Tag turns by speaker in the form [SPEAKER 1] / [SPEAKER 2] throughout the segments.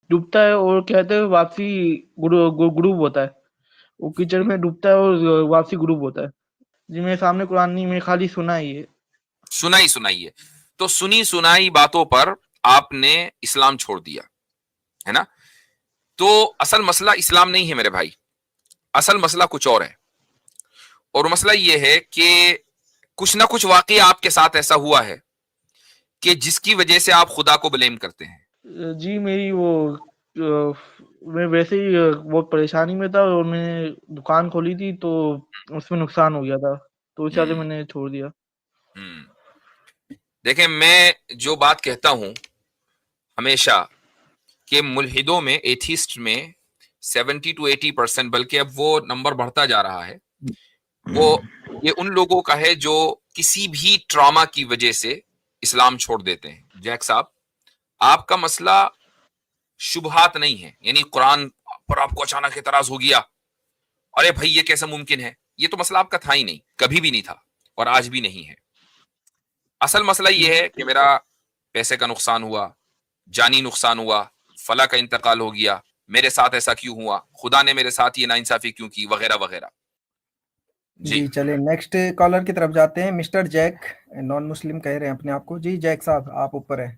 [SPEAKER 1] ڈوبتا ہے اور کہتے ہیں واپسی غروب ہوتا ہے. وہ کیچڑ میں ڈوبتا ہے اور واپسی غروب ہوتا ہے. جی میرے سامنے قرآن نہیں، میں خالی سنا ہی ہے.
[SPEAKER 2] سنائی ہے. تو سنی سنائی باتوں پر آپ نے اسلام چھوڑ دیا ہے نا. تو اصل مسئلہ اسلام نہیں ہے میرے بھائی، اصل مسئلہ کچھ اور ہے. اور مسئلہ یہ ہے کہ کچھ نہ کچھ واقعہ آپ کے ساتھ ایسا ہوا ہے کہ جس کی وجہ سے آپ خدا کو بلیم کرتے ہیں.
[SPEAKER 1] جی میری میں ویسے ہی بہت پریشانی میں تھا، اور میں نے دکان کھولی تھی تو اس میں نقصان ہو گیا تھا، تو اس وجہ سے میں نے چھوڑ دیا.
[SPEAKER 2] دیکھیں، میں جو بات کہتا ہوں ہمیشہ کہ ملحدوں میں، ایتھیسٹ میں 70 to 80%، بلکہ اب وہ نمبر بڑھتا جا رہا ہے، وہ یہ ان لوگوں کا ہے جو کسی بھی ٹراما کی وجہ سے اسلام چھوڑ دیتے ہیں. جیک صاحب، آپ کا مسئلہ شبہات نہیں ہے، یعنی قرآن پر آپ کو اچانک اعتراض ہو گیا، ارے بھائی یہ کیسا ممکن ہے. یہ تو مسئلہ آپ کا تھا ہی نہیں، کبھی بھی نہیں تھا، اور آج بھی نہیں ہے. اصل مسئلہ یہ ہے کہ میرا پیسے کا نقصان ہوا، جانی نقصان ہوا، فلاں کا انتقال ہو گیا، میرے ساتھ ایسا کیوں ہوا، خدا نے میرے ساتھ یہ ناانصافی کیوں کی، وغیرہ وغیرہ.
[SPEAKER 3] جی چلے نیکسٹ کالر کی طرف جاتے ہیں. مسٹر جیک، نان مسلم کہہ رہے ہیں اپنے آپ کو. جی جیک صاحب، آپ اوپر ہیں.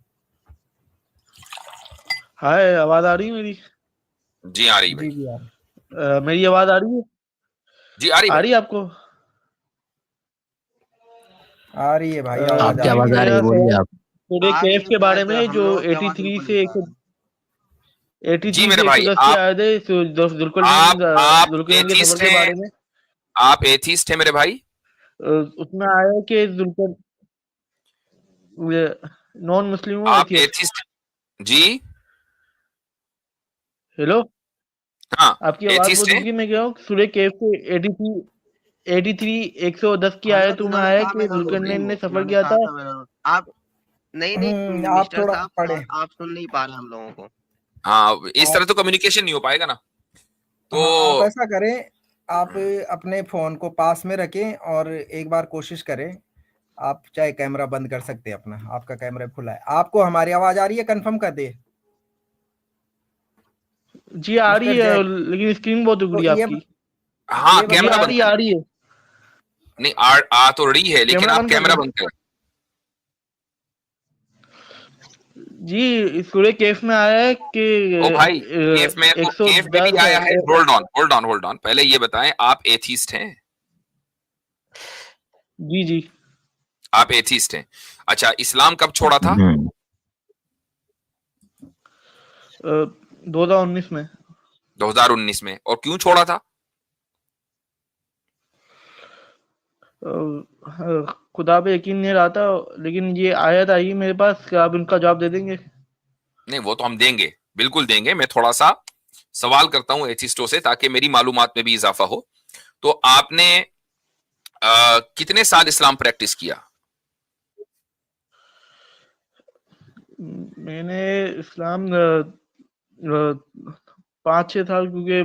[SPEAKER 1] ہائے، آواز آ رہی ہے میری؟
[SPEAKER 2] جی آ رہی بھائی.
[SPEAKER 3] جی
[SPEAKER 1] میری آواز آ رہی ہے؟
[SPEAKER 2] جی آ رہی
[SPEAKER 1] آ
[SPEAKER 2] بھائی.
[SPEAKER 1] رہی ہے آپ کو؟
[SPEAKER 3] آ رہی ہے بھائی، آواز
[SPEAKER 4] آپ کی
[SPEAKER 3] آ رہی
[SPEAKER 4] آواز
[SPEAKER 3] ہے.
[SPEAKER 4] آ رہی ہے، بولیے آپ.
[SPEAKER 1] سورہ کہف کے بارے میں جو 83 سے 110 کی آیت ہے، ذوالقرنین کے سفر کے بارے میں.
[SPEAKER 2] آپ ایتھیسٹ ہیں میرے بھائی؟
[SPEAKER 1] اس میں آیا کہ نان مسلم ہوں،
[SPEAKER 2] آپ
[SPEAKER 1] ایتھیسٹ.
[SPEAKER 2] ایتھیسٹ؟ جی
[SPEAKER 1] ہیلو،
[SPEAKER 2] ہاں،
[SPEAKER 1] آپ کی آواز
[SPEAKER 2] ایتھیسٹ
[SPEAKER 1] بہت
[SPEAKER 2] ہیں.
[SPEAKER 1] رکی. میں کہہ رہا ہوں سورہ کہف کے 83 110 کی آیت میں آیا کہ ذوالقرنین نے سفر کیا تھا.
[SPEAKER 5] آپ نہیں
[SPEAKER 3] آپ
[SPEAKER 5] مسٹر
[SPEAKER 3] تھوڑا
[SPEAKER 5] صاحب،
[SPEAKER 3] پڑھیں.
[SPEAKER 5] آپ سن نہیں پا رہے ہم لوگوں کو.
[SPEAKER 2] ہاں، اس طرح تو کمیونیکیشن نہیں ہو پائے گا نا. تو
[SPEAKER 3] آپ ایسا کریں، آپ اپنے فون کو پاس میں رکھیں اور ایک بار کوشش کریں. آپ چاہے کیمرہ بند کر سکتے ہیں اپنا، آپ کا کیمرہ کھلا ہے. آپ کو ہماری آواز آ رہی ہے؟ کنفرم کر دے.
[SPEAKER 1] جی آ رہی ہے، لیکن اسکرین بہت اگڑی ہے آپ کی.
[SPEAKER 2] ہاں،
[SPEAKER 1] جی
[SPEAKER 2] کیمرہ
[SPEAKER 1] آ
[SPEAKER 2] بند
[SPEAKER 1] رہی ہے،
[SPEAKER 2] کریں.
[SPEAKER 1] آ رہی ہے.
[SPEAKER 2] نہیں، آ تو رہی ہے، لیکن آپ
[SPEAKER 1] بند کر
[SPEAKER 2] کیمرہ
[SPEAKER 1] دیں.
[SPEAKER 2] بند کریں.
[SPEAKER 1] جی سورہ کہف میں آیا ہے کہ
[SPEAKER 2] او بھائی، کیف میں بھی
[SPEAKER 1] 110
[SPEAKER 2] آیا ہے. ہولڈ آن، پہلے یہ بتائیں، آپ ایتھیسٹ ہیں؟
[SPEAKER 1] جی
[SPEAKER 2] آپ ایتھیسٹ ہیں. اچھا، اسلام کب چھوڑا تھا؟
[SPEAKER 1] 2019 میں.
[SPEAKER 2] 2019 میں. اور کیوں چھوڑا تھا؟
[SPEAKER 1] خدا پہ یقین نہیں رہا تھا، لیکن یہ آیت آئی میرے پاس کہ آپ ان کا جواب دے دیں گے.
[SPEAKER 2] نہیں، وہ تو ہم دیں گے، بالکل دیں گے. میں تھوڑا سا سوال کرتا ہوں ایتھیسٹوں سے تاکہ میری معلومات میں بھی اضافہ ہو. تو آپ نے کتنے سال اسلام پریکٹس کیا؟
[SPEAKER 1] میں نے اسلام 5-6 سال، کیونکہ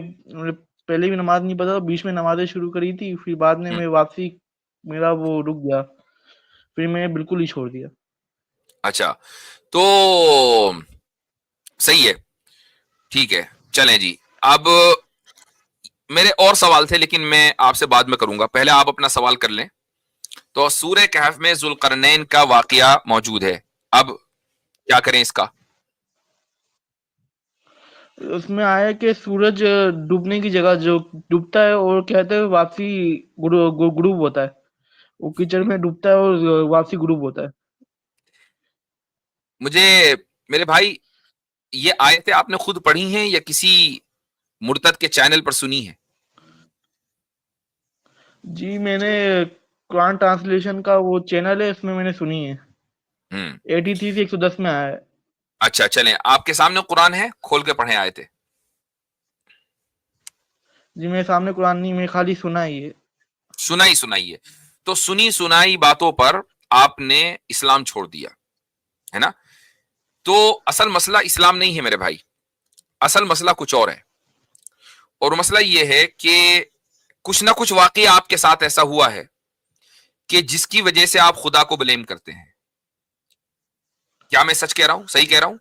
[SPEAKER 1] پہلے بھی نماز نہیں پڑھا، بیچ میں نمازیں شروع کری تھی، پھر بعد میں واپسی میرا وہ رک گیا، پھر میں بالکل ہی چھوڑ دیا.
[SPEAKER 2] اچھا، تو صحیح ہے، ٹھیک ہے، چلیں جی. اب میرے اور سوال تھے لیکن میں آپ سے بعد میں کروں گا، پہلے آپ اپنا سوال کر لیں. تو سورہ کہف میں ذوالقرنین کا واقعہ موجود ہے، اب کیا کریں اس کا؟
[SPEAKER 1] اس میں آیا کہ سورج ڈوبنے کی جگہ جو ڈوبتا ہے اور کہتے ہیں واپسی غروب ہوتا ہے. وہ کیچڑ میں ڈوبتا ہے اور واپسی غروب ہوتا ہے.
[SPEAKER 2] مجھے میرے بھائی، یہ آیتیں آپ نے خود پڑھی ہیں یا کسی مرتد کے چینل پر سنی ہے؟
[SPEAKER 1] جی میں نے قرآن ٹرانسلیشن کا وہ چینل ہے، اس میں نے سنی ہے. 83 سے 110 میں آیا ہے.
[SPEAKER 2] اچھا، چلیں، آپ کے سامنے قرآن ہے، کھول کے پڑھیں آیتیں.
[SPEAKER 1] جی میرے سامنے قرآن نہیں، میں خالی سنا ہی ہے.
[SPEAKER 2] سنائیے. تو سنی سنائی باتوں پر آپ نے اسلام چھوڑ دیا ہے نا. تو اصل مسئلہ اسلام نہیں ہے میرے بھائی، اصل مسئلہ کچھ اور ہے. اور مسئلہ یہ ہے کہ کچھ نہ کچھ واقعہ آپ کے ساتھ ایسا ہوا ہے کہ جس کی وجہ سے آپ خدا کو بلیم کرتے ہیں. کیا میں سچ کہہ رہا ہوں، صحیح کہہ رہا ہوں؟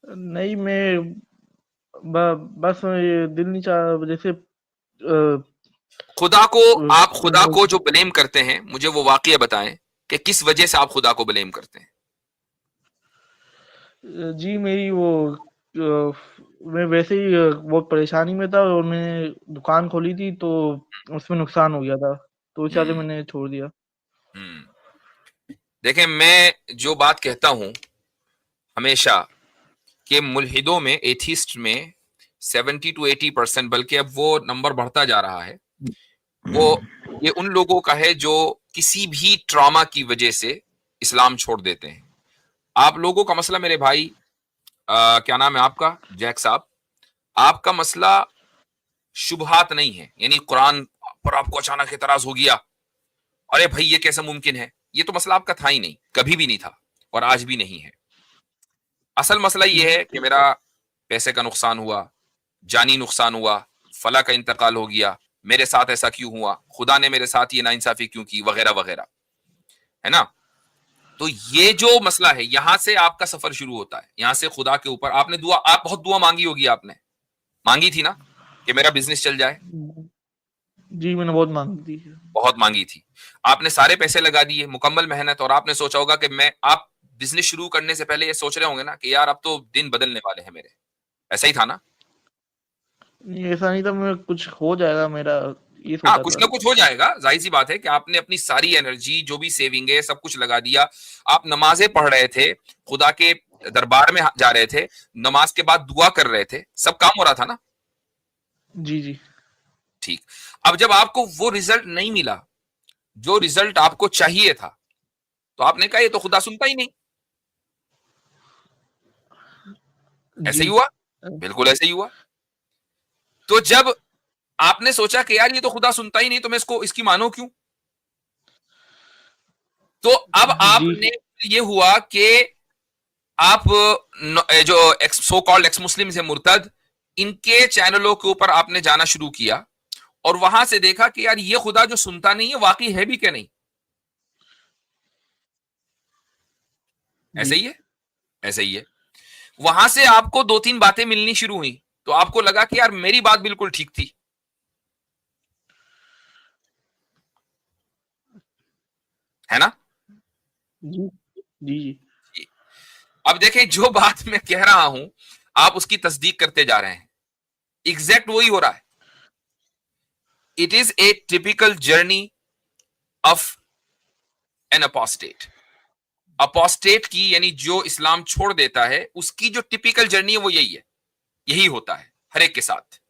[SPEAKER 1] नहीं, मैं बस ये दिल नहीं चाह, जैसे
[SPEAKER 2] खुदा को, आप खुदा
[SPEAKER 1] वो-
[SPEAKER 2] को जो ब्लेम करते हैं, मुझे वो वाकया बताएं कि किस वजह से आप खुदा को ब्लेम करते हैं।
[SPEAKER 1] जी मेरी वो मैं वैसे ही बहुत परेशानी में था और मैंने दुकान खोली थी, तो उसमें नुकसान हो गया था, तो इस वजह से मैंने छोड़ दिया।
[SPEAKER 2] देखें, मैं जो बात कहता हूं हमेशा कि मुल्हिदों में, एथिस्ट में 70 to 80%, बल्कि अब वो नंबर बढ़ता जा रहा है, वो ये उन लोगों का है जो किसी भी ट्रॉमा की वजह से इस्लाम छोड़ देते हैं। आप लोगों का मसला, मेरे भाई, क्या नाम है आपका, जैक साहब, आपका मसला शुबहात नहीं है, यानी कुरान पर आपको अचानक एतराज हो गया, अरे भाई ये कैसे मुमकिन है, ये तो मसला आपका था ही नहीं, कभी भी नहीं था और आज भी नहीं है। असल मसला ये है कि मेरा पैसे का नुकसान हुआ, जानी नुकसान हुआ, फला का इंतकाल हो गया, मेरे साथ ऐसा क्यों हुआ, खुदा ने मेरे साथ ये नाइंसाफी क्यों की, वगैरह वगैरह, है ना। तो ये जो मसला है, यहां से आपका सफर शुरू होता है, यहां से खुदा के ऊपर आपने दुआ, आप बहुत दुआ मांगी होगी, आपने मांगी थी ना कि मेरा बिजनेस चल जाए,
[SPEAKER 1] जी मैंने बहुत मांगी थी।
[SPEAKER 2] बहुत मांगी थी, आपने सारे पैसे लगा दिए, मुकम्मल मेहनत, और आपने सोचा होगा कि आप बिजनेस शुरू करने से पहले ये सोच रहे होंगे ना कि यार अब तो दिन बदलने वाले हैं मेरे, ऐसा ही था ना।
[SPEAKER 1] नहीं, ऐसा नहीं था, मैं कुछ हो जाएगा मेरा, ये
[SPEAKER 2] हाँ,
[SPEAKER 1] सोचा
[SPEAKER 2] कुछ
[SPEAKER 1] था।
[SPEAKER 2] ना कुछ हो जाएगा, जाहिर सी बात है कि आपने अपनी सारी एनर्जी, जो भी सेविंग है, सब कुछ लगा दिया। आप नमाजें पढ़ रहे थे, खुदा के दरबार में जा रहे थे, नमाज के बाद दुआ कर रहे थे, सब काम हो रहा था ना।
[SPEAKER 1] जी जी।
[SPEAKER 2] ठीक। अब जब आपको वो रिजल्ट नहीं मिला जो रिजल्ट आपको चाहिए था, तो आपने कहा ये तो खुदा सुनता ही नहीं। ऐसे ही
[SPEAKER 1] जी
[SPEAKER 2] हुआ, बिल्कुल ऐसे ही हुआ। तो जब आपने सोचा कि यार ये तो खुदा सुनता ही नहीं, तो मैं इसकी मानो क्यों, तो अब
[SPEAKER 1] जी
[SPEAKER 2] आपने, ये हुआ कि आप जो सो कॉल्ड एक्स मुस्लिम से मुर्तद, इनके चैनलों के ऊपर आपने जाना शुरू किया और वहां से देखा कि यार ये खुदा जो सुनता नहीं है, वाकई है भी क्या नहीं। ऐसे ही है, ऐसे ही है। वहां से आपको 2-3 बातें मिलनी शुरू हुई, तो आपको लगा कि यार मेरी बात बिल्कुल ठीक थी, है ना।
[SPEAKER 1] जी जी। जी
[SPEAKER 2] अब देखें, जो बात मैं कह रहा हूं आप उसकी तस्दीक करते जा रहे हैं, एग्जैक्ट वही हो रहा है। It is a typical journey of an apostate. Apostate की, यानी जो इस्लाम छोड़ देता है, उसकी जो टिपिकल जर्नी है वो यही है, यही होता है हर एक के साथ,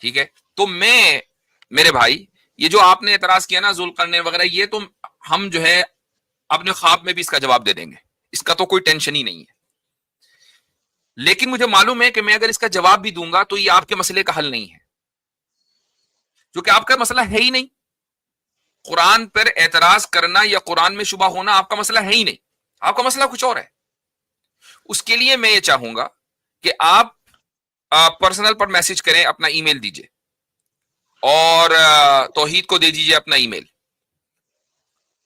[SPEAKER 2] ठीक है। तो मेरे भाई, ये जो आपने एतराज किया ना जुल्करनैन वगैरह, ये तो हम जो है अपने ख्वाब में भी इसका जवाब दे देंगे, इसका तो कोई टेंशन ही नहीं है। लेकिन मुझे मालूम है कि मैं अगर इसका जवाब भी दूंगा तो ये आपके मसले का हल नहीं है, क्योंकि आपका मसला है ही नहीं। कुरान पर एतराज करना या कुरान में शुबा होना आपका मसला है ही नहीं, आपका मसला कुछ और है। उसके लिए मैं ये चाहूंगा कि आप पर्सनल पर मैसेज करें, अपना ईमेल दीजिए और तौहीद को दे दीजिए अपना ईमेल,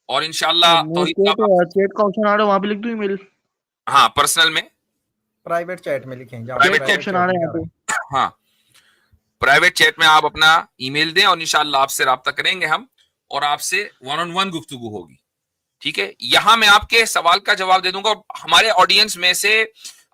[SPEAKER 2] और इंशाल्लाह
[SPEAKER 1] मैं
[SPEAKER 2] तौहीद साहब,
[SPEAKER 1] चैट का ऑप्शन आ रहा है, वहां पे लिख दूं ईमेल।
[SPEAKER 2] हाँ पर्सनल में,
[SPEAKER 3] प्राइवेट चैट में लिखें, जहाँ
[SPEAKER 2] प्राइवेट
[SPEAKER 1] चैट का
[SPEAKER 2] चैट,
[SPEAKER 1] ऑप्शन आ रहा है यहाँ पे।
[SPEAKER 2] हाँ प्राइवेट चैट में आप अपना ईमेल दें और इंशाल्लाह आपसे राब्ता करेंगे हम, और आपसे वन ऑन वन गुफ्तगू होगी, ठीक है। यहां मैं आपके सवाल का जवाब दे दूंगा। हमारे ऑडियंस में से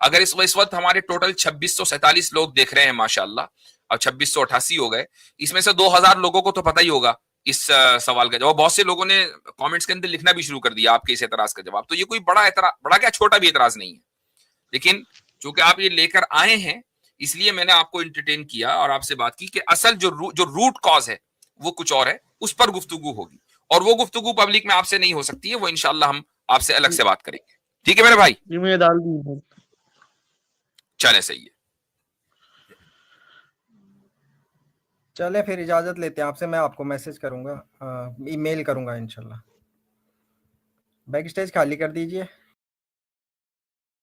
[SPEAKER 2] अगर इस वक्त हमारे टोटल 2647 लोग देख रहे हैं माशाल्लाह, अब 2688 हो गए, इसमें से 2000 लोगों को तो पता ही होगा इस सवाल का जवाब। बहुत से लोगों ने कमेंट्स के अंदर लिखना भी शुरू कर दिया आपके इस एतराज का जवाब। तो ये कोई बड़ा क्या छोटा भी एतराज नहीं है, लेकिन चूंकि आप ये लेकर आए हैं, इसलिए मैंने आपको इंटरटेन किया और आपसे बात की कि असल जो रूट कॉज है वो कुछ और है, उस पर गुफ्तगू होगी, और वो गुफ्तगू पब्लिक में आपसे नहीं हो सकती है, वो इंशाल्लाह हम आपसे अलग से बात करेंगे, ठीक है मेरे भाई।
[SPEAKER 1] जी मैं डाल दी email।
[SPEAKER 2] चले, सही है।
[SPEAKER 3] चले फिर इजाजत लेते हैं आपसे, मैं आपको मैसेज करूंगा, ईमेल करूंगा इंशाल्लाह। बैक स्टेज खाली कर दीजिए।